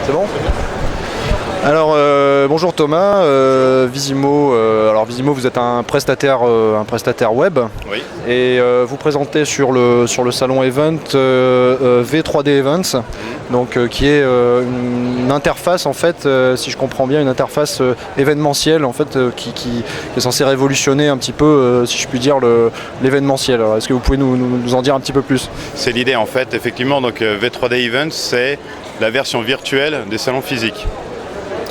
C'est bon? Alors bonjour Thomas, Visimo. Alors Visimo, vous êtes un prestataire web. Oui. Et vous présentez sur le salon Event V3D Events, donc qui est une interface en fait, si je comprends bien, une interface événementielle en fait qui est censée révolutionner un petit peu, si je puis dire, l'événementiel. Alors est-ce que vous pouvez nous en dire un petit peu plus? C'est l'idée en fait, effectivement. Donc V3D Events, c'est la version virtuelle des salons physiques.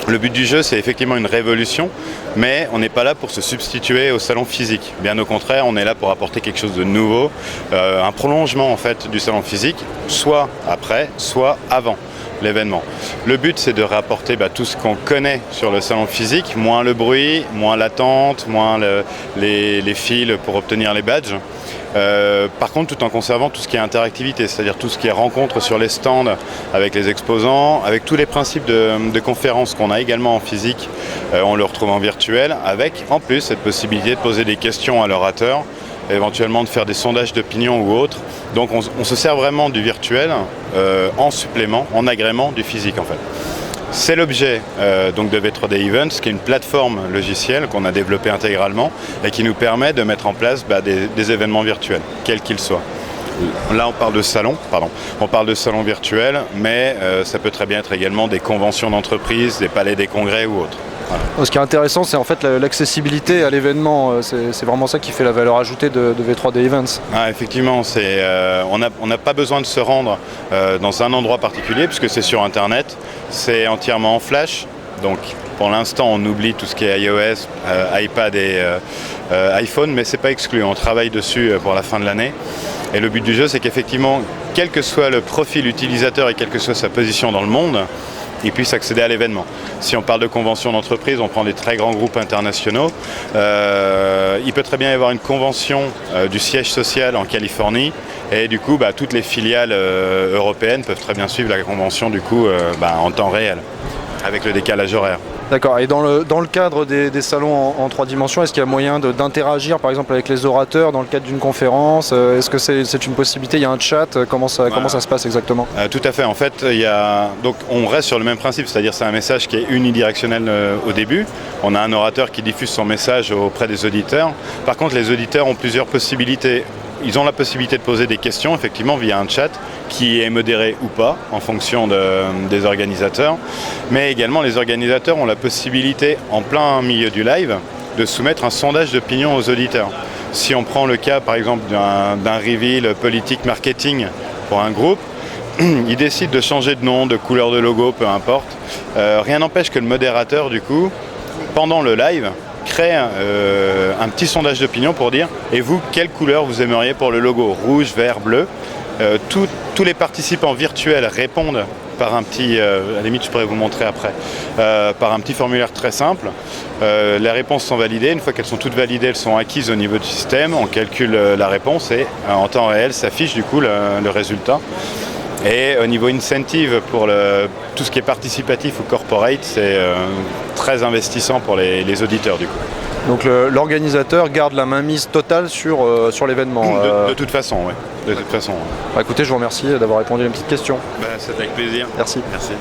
Le but du jeu, c'est effectivement une révolution, mais on n'est pas là pour se substituer au salon physique. Bien au contraire, on est là pour apporter quelque chose de nouveau, un prolongement en fait du salon physique, soit après, soit avant l'événement. Le but, c'est de rapporter tout ce qu'on connaît sur le salon physique, moins le bruit, moins l'attente, moins les fils pour obtenir les badges. Par contre, tout en conservant tout ce qui est interactivité, c'est-à-dire tout ce qui est rencontre sur les stands avec les exposants, avec tous les principes de conférence qu'on a également en physique, on le retrouve en virtuel, avec en plus cette possibilité de poser des questions à l'orateur, éventuellement de faire des sondages d'opinion ou autres. Donc on se sert vraiment du virtuel en supplément, en agrément du physique en fait. C'est l'objet donc de V3D Events, qui est une plateforme logicielle qu'on a développée intégralement et qui nous permet de mettre en place des événements virtuels, quels qu'ils soient. Là, on parle de salon, on parle de salon virtuel, mais ça peut très bien être également des conventions d'entreprise, des palais des congrès ou autres. Voilà. Ce qui est intéressant, c'est en fait l'accessibilité à l'événement. C'est vraiment ça qui fait la valeur ajoutée de V3D Events. Ah, effectivement, on n'a pas besoin de se rendre dans un endroit particulier puisque c'est sur Internet, c'est entièrement en flash. Donc pour l'instant, on oublie tout ce qui est iOS, iPad et iPhone, mais c'est pas exclu. On travaille dessus pour la fin de l'année. Et le but du jeu, c'est qu'effectivement, quel que soit le profil utilisateur et quelle que soit sa position dans le monde, ils puissent accéder à l'événement. Si on parle de convention d'entreprise, on prend des très grands groupes internationaux. Il peut très bien y avoir une convention du siège social en Californie et du coup, toutes les filiales européennes peuvent très bien suivre la convention du coup en temps réel, avec le décalage horaire. D'accord. Et dans le cadre des salons en 3 dimensions, est-ce qu'il y a moyen d'interagir par exemple avec les orateurs dans le cadre d'une conférence? Est-ce que c'est une possibilité? Il y a un chat? Comment ça se passe exactement? Tout à fait. En fait, donc on reste sur le même principe, c'est-à-dire c'est un message qui est unidirectionnel au début. On a un orateur qui diffuse son message auprès des auditeurs. Par contre, les auditeurs ont plusieurs possibilités. Ils ont la possibilité de poser des questions, effectivement, via un chat qui est modéré ou pas, en fonction des organisateurs. Mais également, les organisateurs ont la possibilité, en plein milieu du live, de soumettre un sondage d'opinion aux auditeurs. Si on prend le cas, par exemple, d'un reveal politique marketing pour un groupe, ils décident de changer de nom, de couleur de logo, peu importe. Rien n'empêche que le modérateur, du coup, pendant le live, crée un petit sondage d'opinion pour dire « Et vous, quelle couleur vous aimeriez pour le logo? Rouge, vert, bleu ?» Tous les participants virtuels répondent par un petit, à la limite je pourrais vous montrer après, par un petit formulaire très simple. Les réponses sont validées, une fois qu'elles sont toutes validées, elles sont acquises au niveau du système, on calcule la réponse et en temps réel s'affiche du coup le résultat. Et au niveau incentive, pour tout ce qui est participatif ou corporate, c'est très investissant pour les auditeurs du coup. Donc l'organisateur garde la mainmise totale sur l'événement. De toute façon, oui. De toute façon. Écoutez, je vous remercie d'avoir répondu à une petite question. C'est avec plaisir. Merci. Merci.